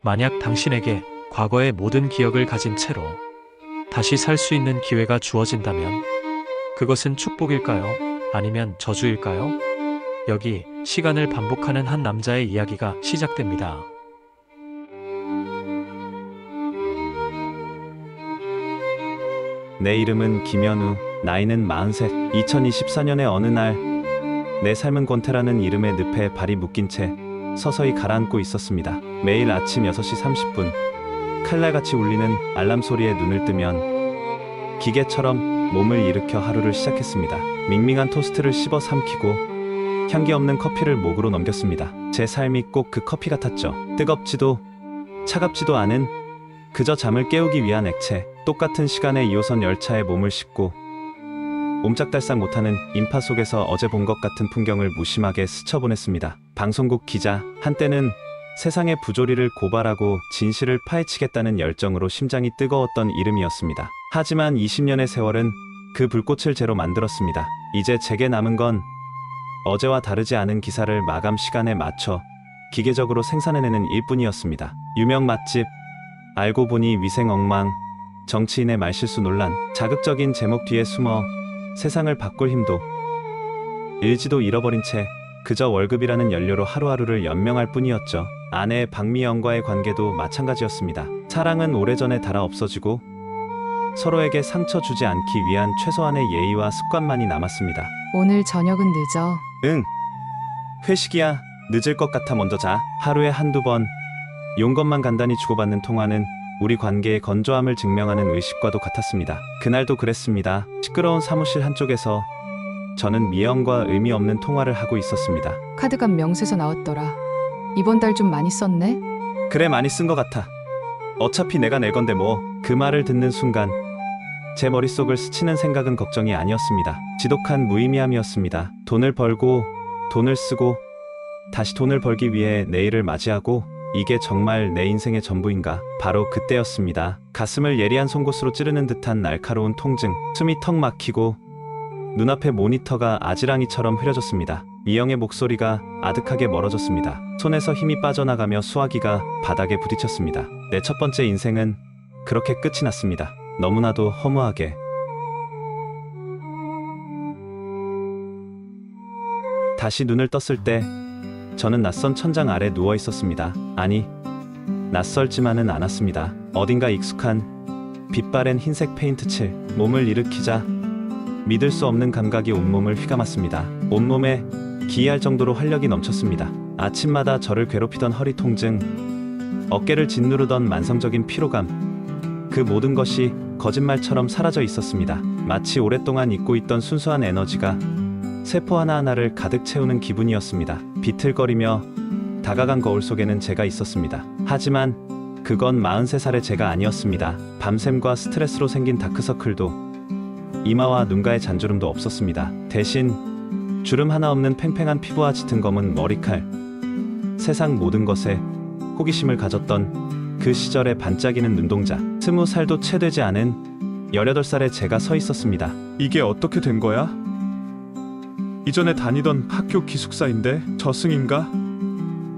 만약 당신에게 과거의 모든 기억을 가진 채로 다시 살 수 있는 기회가 주어진다면 그것은 축복일까요? 아니면 저주일까요? 여기 시간을 반복하는 한 남자의 이야기가 시작됩니다. 내 이름은 김현우, 나이는 43. 2024년의 어느 날, 내 삶은 권태라는 이름의 늪에 발이 묶인 채 서서히 가라앉고 있었습니다. 매일 아침 6시 30분, 칼날같이 울리는 알람 소리에 눈을 뜨면 기계처럼 몸을 일으켜 하루를 시작했습니다. 밍밍한 토스트를 씹어 삼키고 향기 없는 커피를 목으로 넘겼습니다. 제 삶이 꼭 그 커피 같았죠. 뜨겁지도 차갑지도 않은 그저 잠을 깨우기 위한 액체. 똑같은 시간에 2호선 열차에 몸을 싣고 옴짝달싹 못하는 인파 속에서 어제 본 것 같은 풍경을 무심하게 스쳐보냈습니다. 방송국 기자, 한때는 세상의 부조리를 고발하고 진실을 파헤치겠다는 열정으로 심장이 뜨거웠던 이름이었습니다. 하지만 20년의 세월은 그 불꽃을 제로 만들었습니다. 이제 제게 남은 건 어제와 다르지 않은 기사를 마감 시간에 맞춰 기계적으로 생산해내는 일뿐이었습니다. 유명 맛집, 알고 보니 위생 엉망, 정치인의 말실수 논란, 자극적인 제목 뒤에 숨어 세상을 바꿀 힘도 일지도 잃어버린 채 그저 월급이라는 연료로 하루하루를 연명할 뿐이었죠. 아내 박미영과의 관계도 마찬가지였습니다. 사랑은 오래전에 닳아 없어지고 서로에게 상처 주지 않기 위한 최소한의 예의와 습관만이 남았습니다. 오늘 저녁은 늦어. 응, 회식이야. 늦을 것 같아 먼저 자. 하루에 한두 번 용건만 간단히 주고받는 통화는 우리 관계의 건조함을 증명하는 의식과도 같았습니다. 그날도 그랬습니다. 시끄러운 사무실 한쪽에서 저는 미영과 의미 없는 통화를 하고 있었습니다. 카드값 명세서 나왔더라. 이번 달 좀 많이 썼네? 그래, 많이 쓴 것 같아. 어차피 내가 낼 건데 뭐. 그 말을 듣는 순간 제 머릿속을 스치는 생각은 걱정이 아니었습니다. 지독한 무의미함이었습니다. 돈을 벌고 돈을 쓰고 다시 돈을 벌기 위해 내일을 맞이하고, 이게 정말 내 인생의 전부인가? 바로 그때였습니다. 가슴을 예리한 송곳으로 찌르는 듯한 날카로운 통증, 숨이 턱 막히고 눈앞의 모니터가 아지랑이처럼 흐려졌습니다. 미영의 목소리가 아득하게 멀어졌습니다. 손에서 힘이 빠져나가며 수화기가 바닥에 부딪혔습니다. 내 첫 번째 인생은 그렇게 끝이 났습니다. 너무나도 허무하게. 다시 눈을 떴을 때 저는 낯선 천장 아래 누워 있었습니다. 아니, 낯설지만은 않았습니다. 어딘가 익숙한 빛바랜 흰색 페인트 칠, 몸을 일으키자 믿을 수 없는 감각이 온몸을 휘감았습니다. 온몸에 기이할 정도로 활력이 넘쳤습니다. 아침마다 저를 괴롭히던 허리 통증, 어깨를 짓누르던 만성적인 피로감, 그 모든 것이 거짓말처럼 사라져 있었습니다. 마치 오랫동안 잊고 있던 순수한 에너지가 세포 하나하나를 가득 채우는 기분이었습니다. 비틀거리며 다가간 거울 속에는 제가 있었습니다. 하지만 그건 43살의 제가 아니었습니다. 밤샘과 스트레스로 생긴 다크서클도 이마와 눈가의 잔주름도 없었습니다. 대신 주름 하나 없는 팽팽한 피부와 짙은 검은 머리칼, 세상 모든 것에 호기심을 가졌던 그 시절의 반짝이는 눈동자, 20살도 채 되지 않은 18살의 제가 서 있었습니다. 이게 어떻게 된 거야? 이전에 다니던 학교 기숙사인데 저승인가?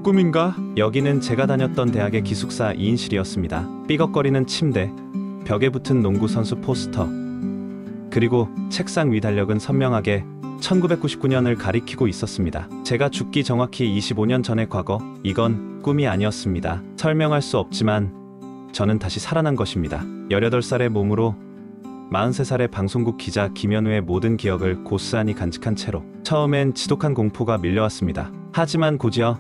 꿈인가? 여기는 제가 다녔던 대학의 기숙사 2인실이었습니다. 삐걱거리는 침대, 벽에 붙은 농구 선수 포스터, 그리고 책상 위 달력은 선명하게 1999년을 가리키고 있었습니다. 제가 죽기 정확히 25년 전의 과거, 이건 꿈이 아니었습니다. 설명할 수 없지만 저는 다시 살아난 것입니다. 18살의 몸으로 43살의 방송국 기자 김현우의 모든 기억을 고스란히 간직한 채로 처음엔 지독한 공포가 밀려왔습니다. 하지만 곧이어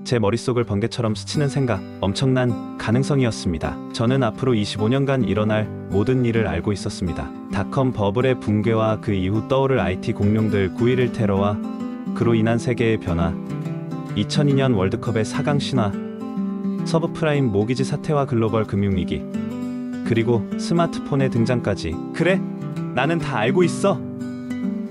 제 머릿속을 번개처럼 스치는 생각, 엄청난 가능성이었습니다. 저는 앞으로 25년간 일어날 모든 일을 알고 있었습니다. 닷컴 버블의 붕괴와 그 이후 떠오를 IT 공룡들 9.11 테러와 그로 인한 세계의 변화, 2002년 월드컵의 4강 신화, 서브프라임 모기지 사태와 글로벌 금융위기, 그리고 스마트폰의 등장까지. 그래, 나는 다 알고 있어.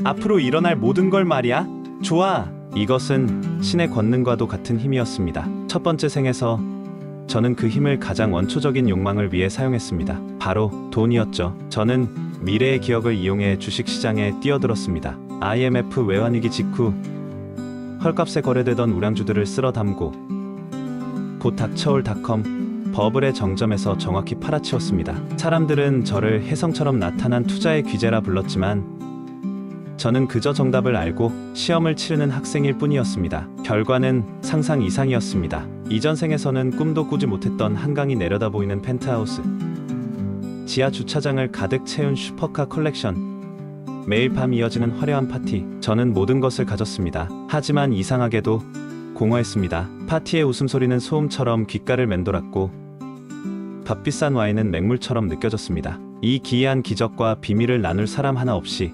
앞으로 일어날 모든 걸 말이야. 좋아. 이것은 신의 권능과도 같은 힘이었습니다. 첫 번째 생에서 저는 그 힘을 가장 원초적인 욕망을 위해 사용했습니다. 바로 돈이었죠. 저는 미래의 기억을 이용해 주식시장에 뛰어들었습니다. IMF 외환위기 직후 헐값에 거래되던 우량주들을 쓸어 담고 곧 닥쳐올.com 버블의 정점에서 정확히 팔아치웠습니다. 사람들은 저를 혜성처럼 나타난 투자의 귀재라 불렀지만 저는 그저 정답을 알고 시험을 치르는 학생일 뿐이었습니다. 결과는 상상 이상이었습니다. 이전 생에서는 꿈도 꾸지 못했던 한강이 내려다 보이는 펜트하우스, 지하 주차장을 가득 채운 슈퍼카 컬렉션, 매일 밤 이어지는 화려한 파티. 저는 모든 것을 가졌습니다. 하지만 이상하게도 공허했습니다. 파티의 웃음소리는 소음처럼 귓가를 맴돌았고 값비싼 와인은 맹물처럼 느껴졌습니다. 이 기이한 기적과 비밀을 나눌 사람 하나 없이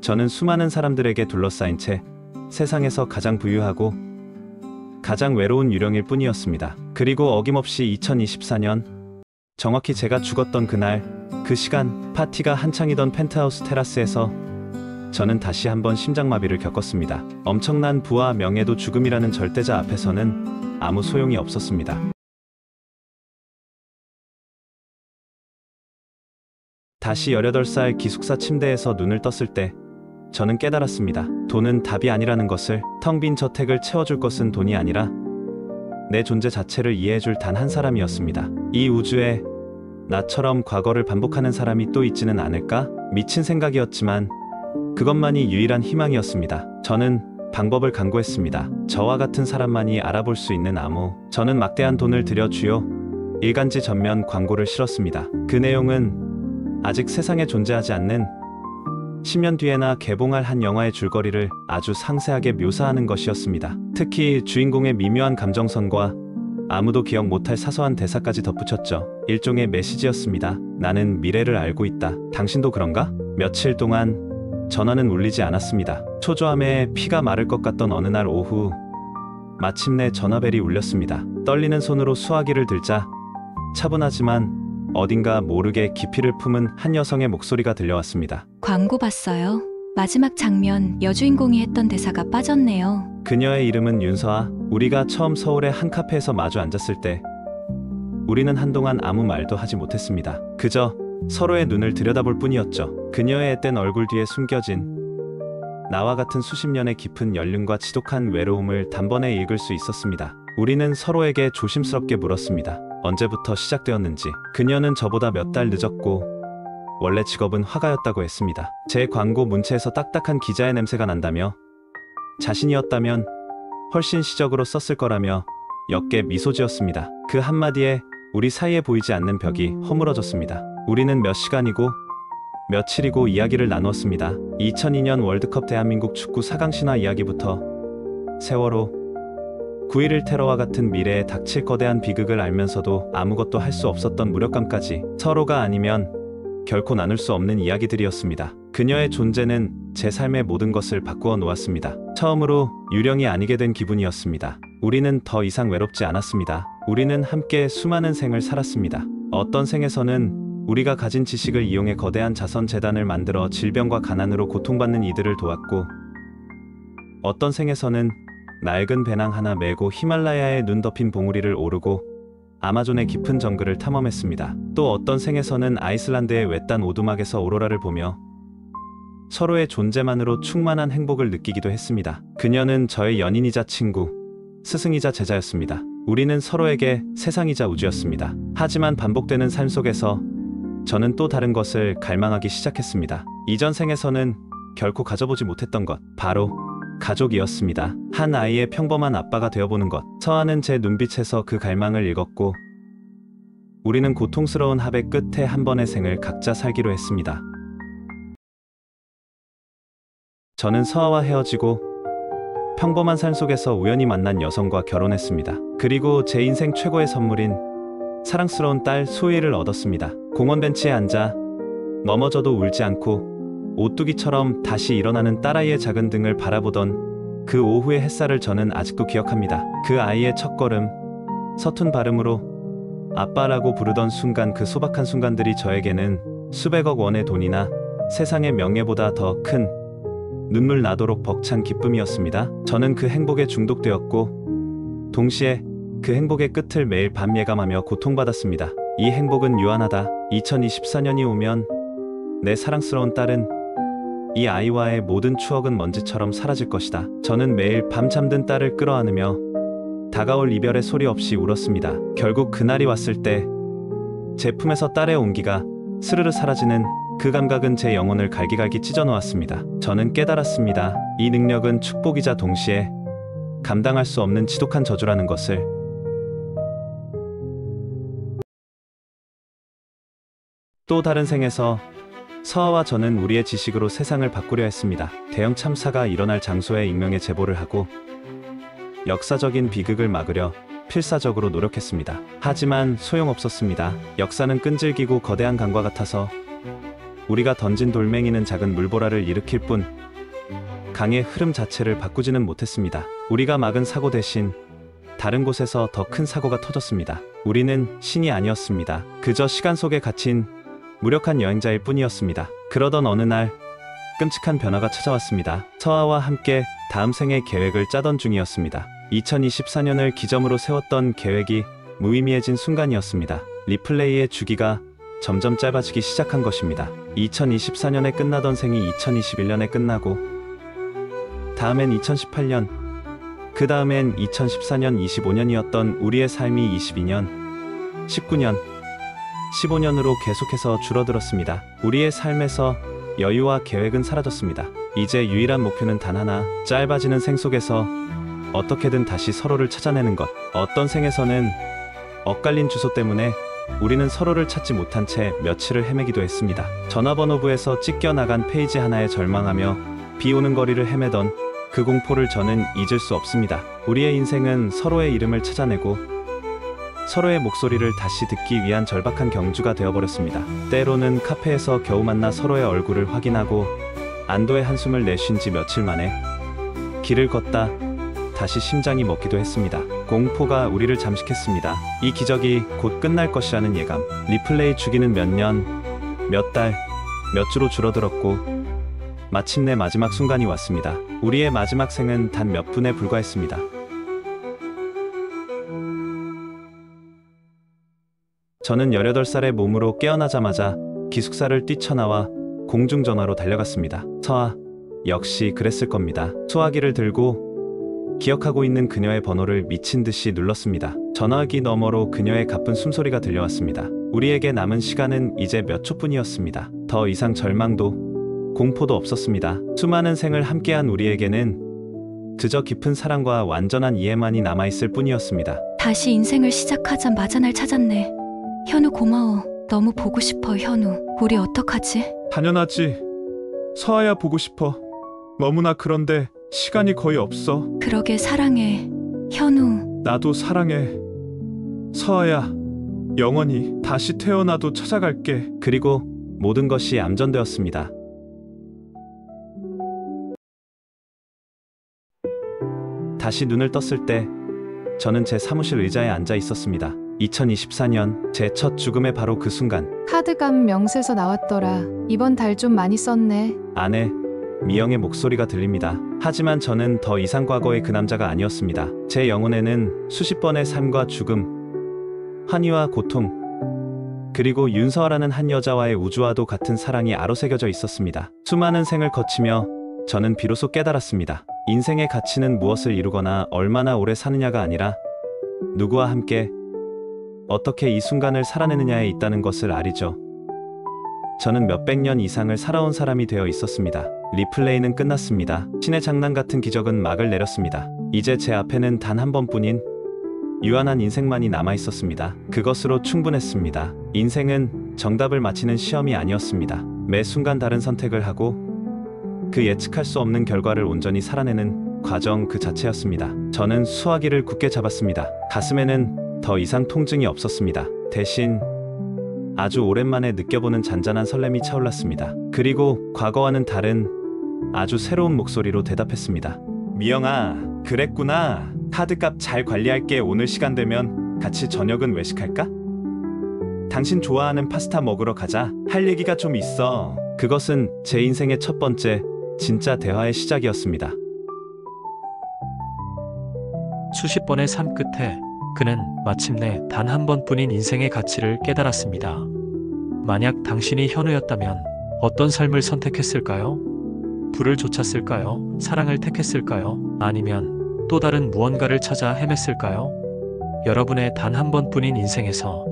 저는 수많은 사람들에게 둘러싸인 채 세상에서 가장 부유하고 가장 외로운 유령일 뿐이었습니다. 그리고 어김없이 2024년, 정확히 제가 죽었던 그날, 그 시간, 파티가 한창이던 펜트하우스 테라스에서 저는 다시 한번 심장마비를 겪었습니다. 엄청난 부와 명예도 죽음이라는 절대자 앞에서는 아무 소용이 없었습니다. 다시 18살 기숙사 침대에서 눈을 떴을 때 저는 깨달았습니다. 돈은 답이 아니라는 것을. 텅 빈 저택을 채워줄 것은 돈이 아니라 내 존재 자체를 이해해줄 단 한 사람이었습니다. 이 우주에 나처럼 과거를 반복하는 사람이 또 있지는 않을까? 미친 생각이었지만 그것만이 유일한 희망이었습니다. 저는 방법을 강구했습니다. 저와 같은 사람만이 알아볼 수 있는 암호. 저는 막대한 돈을 들여 주요 일간지 전면 광고를 실었습니다. 그 내용은 아직 세상에 존재하지 않는 10년 뒤에나 개봉할 한 영화의 줄거리를 아주 상세하게 묘사하는 것이었습니다. 특히 주인공의 미묘한 감정선과 아무도 기억 못할 사소한 대사까지 덧붙였죠. 일종의 메시지였습니다. 나는 미래를 알고 있다. 당신도 그런가? 며칠 동안 전화는 울리지 않았습니다. 초조함에 피가 마를 것 같던 어느 날 오후, 마침내 전화벨이 울렸습니다. 떨리는 손으로 수화기를 들자 차분하지만 어딘가 모르게 깊이를 품은 한 여성의 목소리가 들려왔습니다. 광고 봤어요. 마지막 장면 여주인공이 했던 대사가 빠졌네요. 그녀의 이름은 윤서아. 우리가 처음 서울의 한 카페에서 마주 앉았을 때 우리는 한동안 아무 말도 하지 못했습니다. 그저 서로의 눈을 들여다볼 뿐이었죠. 그녀의 앳된 얼굴 뒤에 숨겨진 나와 같은 수십 년의 깊은 연륜과 지독한 외로움을 단번에 읽을 수 있었습니다. 우리는 서로에게 조심스럽게 물었습니다. 언제부터 시작되었는지. 그녀는 저보다 몇 달 늦었고 원래 직업은 화가였다고 했습니다. 제 광고 문체에서 딱딱한 기자의 냄새가 난다며 자신이었다면 훨씬 시적으로 썼을 거라며 옅게 미소 지었습니다. 그 한마디에 우리 사이에 보이지 않는 벽이 허물어졌습니다. 우리는 몇 시간이고 며칠이고 이야기를 나누었습니다. 2002년 월드컵 대한민국 축구 4강 신화 이야기부터 세월호, 9.11 테러와 같은 미래에 닥칠 거대한 비극을 알면서도 아무것도 할 수 없었던 무력감까지 서로가 아니면 결코 나눌 수 없는 이야기들이었습니다. 그녀의 존재는 제 삶의 모든 것을 바꾸어 놓았습니다. 처음으로 유령이 아니게 된 기분이었습니다. 우리는 더 이상 외롭지 않았습니다. 우리는 함께 수많은 생을 살았습니다. 어떤 생에서는 우리가 가진 지식을 이용해 거대한 자선재단을 만들어 질병과 가난으로 고통받는 이들을 도왔고, 어떤 생에서는 낡은 배낭 하나 메고 히말라야의 눈 덮인 봉우리를 오르고 아마존의 깊은 정글을 탐험했습니다. 또 어떤 생에서는 아이슬란드의 외딴 오두막에서 오로라를 보며 서로의 존재만으로 충만한 행복을 느끼기도 했습니다. 그녀는 저의 연인이자 친구, 스승이자 제자였습니다. 우리는 서로에게 세상이자 우주였습니다. 하지만 반복되는 삶 속에서 저는 또 다른 것을 갈망하기 시작했습니다. 이전 생에서는 결코 가져보지 못했던 것, 바로 가족이었습니다. 한 아이의 평범한 아빠가 되어보는 것. 서아는 제 눈빛에서 그 갈망을 읽었고 우리는 고통스러운 합의 끝에 한 번의 생을 각자 살기로 했습니다. 저는 서아와 헤어지고 평범한 삶 속에서 우연히 만난 여성과 결혼했습니다. 그리고 제 인생 최고의 선물인 사랑스러운 딸 소희를 얻었습니다. 공원 벤치에 앉아 넘어져도 울지 않고 오뚜기처럼 다시 일어나는 딸아이의 작은 등을 바라보던 그 오후의 햇살을 저는 아직도 기억합니다. 그 아이의 첫걸음, 서툰 발음으로 아빠라고 부르던 순간, 그 소박한 순간들이 저에게는 수백억 원의 돈이나 세상의 명예보다 더 큰 눈물 나도록 벅찬 기쁨이었습니다. 저는 그 행복에 중독되었고 동시에 그 행복의 끝을 매일 밤 예감하며 고통받았습니다. 이 행복은 유한하다. 2024년이 오면 내 사랑스러운 딸은, 이 아이와의 모든 추억은 먼지처럼 사라질 것이다. 저는 매일 밤 잠든 딸을 끌어안으며 다가올 이별의 소리 없이 울었습니다. 결국 그날이 왔을 때 제 품에서 딸의 온기가 스르르 사라지는 그 감각은 제 영혼을 갈기갈기 찢어놓았습니다. 저는 깨달았습니다. 이 능력은 축복이자 동시에 감당할 수 없는 지독한 저주라는 것을. 또 다른 생에서 서아와 저는 우리의 지식으로 세상을 바꾸려 했습니다. 대형 참사가 일어날 장소에 익명의 제보를 하고 역사적인 비극을 막으려 필사적으로 노력했습니다. 하지만 소용없었습니다. 역사는 끈질기고 거대한 강과 같아서 우리가 던진 돌멩이는 작은 물보라를 일으킬 뿐 강의 흐름 자체를 바꾸지는 못했습니다. 우리가 막은 사고 대신 다른 곳에서 더 큰 사고가 터졌습니다. 우리는 신이 아니었습니다. 그저 시간 속에 갇힌 무력한 여행자일 뿐이었습니다. 그러던 어느 날 끔찍한 변화가 찾아왔습니다. 서아와 함께 다음 생의 계획을 짜던 중이었습니다. 2024년을 기점으로 세웠던 계획이 무의미해진 순간이었습니다. 리플레이의 주기가 점점 짧아지기 시작한 것입니다. 2024년에 끝나던 생이 2021년에 끝나고 다음엔 2018년, 그 다음엔 2014년, 25년이었던 우리의 삶이 22년, 19년, 15년으로 계속해서 줄어들었습니다. 우리의 삶에서 여유와 계획은 사라졌습니다. 이제 유일한 목표는 단 하나, 짧아지는 생 속에서 어떻게든 다시 서로를 찾아내는 것. 어떤 생에서는 엇갈린 주소 때문에 우리는 서로를 찾지 못한 채 며칠을 헤매기도 했습니다. 전화번호부에서 찢겨나간 페이지 하나에 절망하며 비 오는 거리를 헤매던 그 공포를 저는 잊을 수 없습니다. 우리의 인생은 서로의 이름을 찾아내고 서로의 목소리를 다시 듣기 위한 절박한 경주가 되어버렸습니다. 때로는 카페에서 겨우 만나 서로의 얼굴을 확인하고 안도의 한숨을 내쉰 지 며칠 만에 길을 걷다 다시 심장이 멎기도 했습니다. 공포가 우리를 잠식했습니다. 이 기적이 곧 끝날 것이라는 예감. 리플레이 주기는 몇 년, 몇 달, 몇 주로 줄어들었고 마침내 마지막 순간이 왔습니다. 우리의 마지막 생은 단 몇 분에 불과했습니다. 저는 18살의 몸으로 깨어나자마자 기숙사를 뛰쳐나와 공중전화로 달려갔습니다. 서아, 역시 그랬을 겁니다. 수화기를 들고 기억하고 있는 그녀의 번호를 미친 듯이 눌렀습니다. 전화기 너머로 그녀의 가쁜 숨소리가 들려왔습니다. 우리에게 남은 시간은 이제 몇 초뿐이었습니다. 더 이상 절망도 공포도 없었습니다. 수많은 생을 함께한 우리에게는 그저 깊은 사랑과 완전한 이해만이 남아있을 뿐이었습니다. 다시 인생을 시작하자마자 날 찾았네. 현우 고마워. 너무 보고 싶어, 현우. 우리 어떡하지? 당연하지. 서아야 보고 싶어. 너무나 그런데 시간이 거의 없어. 그러게 사랑해. 현우. 나도 사랑해. 서아야, 영원히 다시 태어나도 찾아갈게. 그리고 모든 것이 암전되었습니다. 다시 눈을 떴을 때 저는 제 사무실 의자에 앉아 있었습니다. 2024년 제 첫 죽음의 바로 그 순간 카드값 명세서 나왔더라. 이번 달 좀 많이 썼네. 아내 미영의 목소리가 들립니다. 하지만 저는 더 이상 과거의 그 남자가 아니었습니다. 제 영혼에는 수십 번의 삶과 죽음, 환희와 고통, 그리고 윤서아라는 한 여자와의 우주와도 같은 사랑이 아로새겨져 있었습니다. 수많은 생을 거치며 저는 비로소 깨달았습니다. 인생의 가치는 무엇을 이루거나 얼마나 오래 사느냐가 아니라 누구와 함께 어떻게 이 순간을 살아내느냐에 있다는 것을 알이죠. 저는 몇백 년 이상을 살아온 사람이 되어 있었습니다. 리플레이는 끝났습니다. 신의 장난 같은 기적은 막을 내렸습니다. 이제 제 앞에는 단 한 번뿐인 유한한 인생만이 남아 있었습니다. 그것으로 충분했습니다. 인생은 정답을 맞히는 시험이 아니었습니다. 매 순간 다른 선택을 하고 그 예측할 수 없는 결과를 온전히 살아내는 과정 그 자체였습니다. 저는 수화기를 굳게 잡았습니다. 가슴에는 더 이상 통증이 없었습니다. 대신 아주 오랜만에 느껴보는 잔잔한 설렘이 차올랐습니다. 그리고 과거와는 다른 아주 새로운 목소리로 대답했습니다. 미영아, 그랬구나. 카드값 잘 관리할게. 오늘 시간 되면 같이 저녁은 외식할까? 당신 좋아하는 파스타 먹으러 가자. 할 얘기가 좀 있어. 그것은 제 인생의 첫 번째 진짜 대화의 시작이었습니다. 수십 번의 삶 끝에 그는 마침내 단 한 번뿐인 인생의 가치를 깨달았습니다. 만약 당신이 현우였다면 어떤 삶을 선택했을까요? 불을 쫓았을까요? 사랑을 택했을까요? 아니면 또 다른 무언가를 찾아 헤맸을까요? 여러분의 단 한 번뿐인 인생에서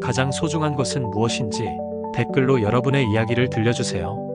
가장 소중한 것은 무엇인지 댓글로 여러분의 이야기를 들려주세요.